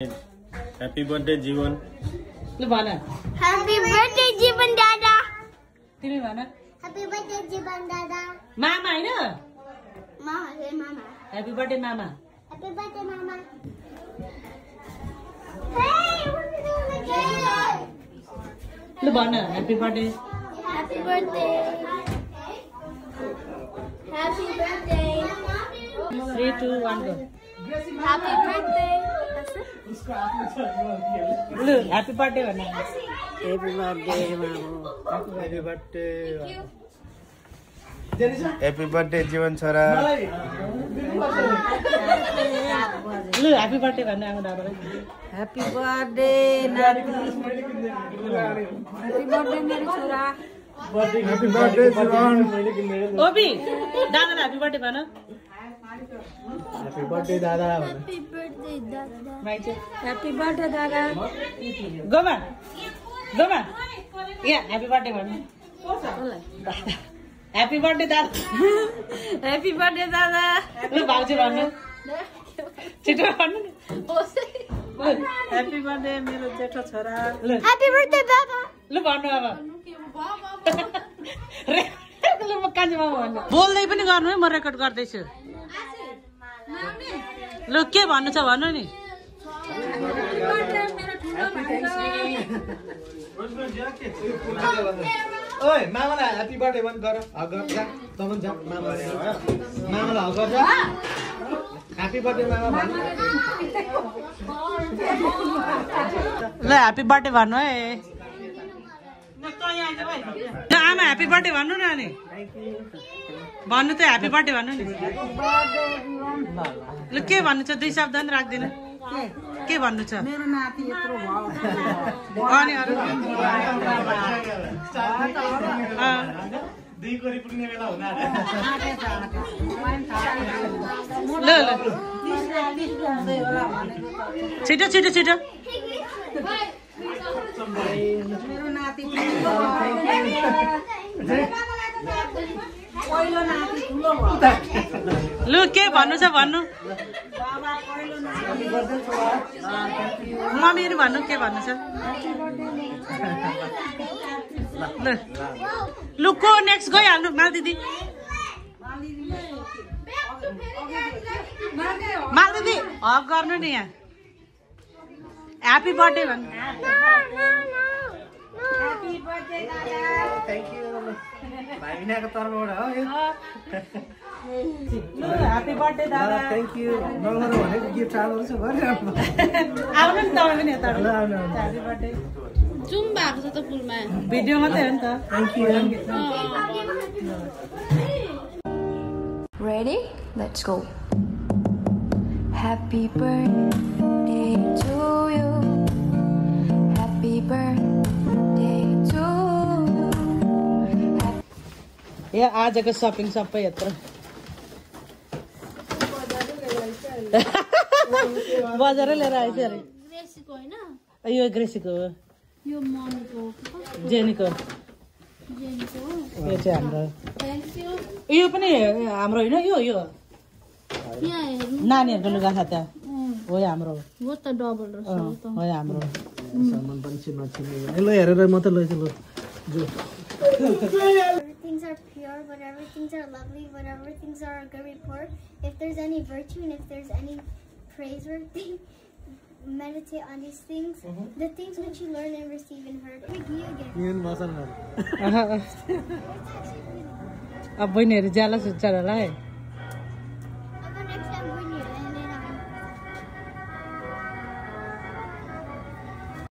Happy birthday जीवन. Lu mana? Happy birthday जीवन दादा. Timi mana? Happy birthday जीवन दादा. Mama ini? Mama, hey mama. Happy birthday mama. Happy birthday mama. Hey, what are you doing again? Lu mana? Happy birthday. Happy birthday. Happy birthday. 3, 2, 1 go. Happy birthday. Lu happy birthday mana? Happy birthday, Mamo. Happy birthday. Happy birthday जीवन छोरा. Lu happy birthday mana aku dah boleh. Happy birthday, Nati. Happy birthday, मेरे छोरा. Happy birthday जीवन. Obi, दादा happy birthday mana? Happy birthday दादा. Happy birthday दादा. Baik. Happy birthday, Dada. Goman. Goman. Ya, happy birthday mana? Happy birthday dada. Happy birthday, Dada. Lu bagus mana? Citra mana? Happy birthday, मेरो जेठो छोरा. Happy birthday दादा. Lu भन्नु अब. Lu मकान जमा भन्नु. बोल्दै पनि गर्नु है म रेकर्ड गर्दै छु. लु के भन्नु छ भन्नु नि. ओए मामालाई ह्यापी बर्थडे भन गर हग जा तमन जा मामालाई हग जा ह्यापी बर्थडे मामा भन ल ह्यापी बर्थडे भन्नु है. ल आमा ह्यापी बर्थडे भन्नु न अनि. भन्नु त ह्यापी बर्थडे भन्नु नि. ल के भन्नु छ दुई शब्द नि राख्दिनु. के भन्नु छ? मेरो नाति यत्रो भयो. अनि अरु दुई कोरी पुग्ने बेला हुन आँट्यो. ल ल छिटो छिटो छिटो. मेरो नाति पहिलो नाति ठुलो भयो. लु के भन्नु छ भन्नु. बाबा पहिलो नाति. मम्मीहरु भन्नु के भन्नु छ. ल लु को नेक्स्ट गइहाल्नु माल दिदी. माल दिदी हक गर्नु नि यहाँ. ह्यापी बर्थडे भन्नु. Happy birthday, Dada. Thank you भाइनाको तर्फबाट हो यो. लु ह्यापी बर्थडे दादा. थ्यांक यू नगर भनेको गिफ्ट आउनु छ गरिराख्नु. आउनु नि तपाईँ पनि यता. ल आउनु. Happy birthday. जुम भएको छ त फुलमा. भिडियो मात्रै हो नि त. Thank you. Ready? Let's go. Happy birthday to you. Happy birthday to you. ए आजको सपिङ सबै यत्रो. बजारै लिएर आइछ अरे. ग्रेसीको हैन? यो ग्रेसीको हो. यो मम्मीको. जेनीको. जेनीको. यो चाहिँ हाम्रो. Thank you. यो पनि हाम्रो होइन यो यो यहाँ हेर्नु. नानीहरूको लुगा छ त्यहाँ. हो हाम्रो. हो त डबल रहेछ त. हो हाम्रो. सामान पनि छिन छिन. ल हेरेर म त लैछु ल. जो Things are pure, whatever things are lovely, whatever things are a good report. If there's any virtue and if there's any praiseworthy, meditate on these things. The things which you learn and receive and heard. Again. यन मसन. अब बहिनीहरू ज्याला सुन्छ होला है.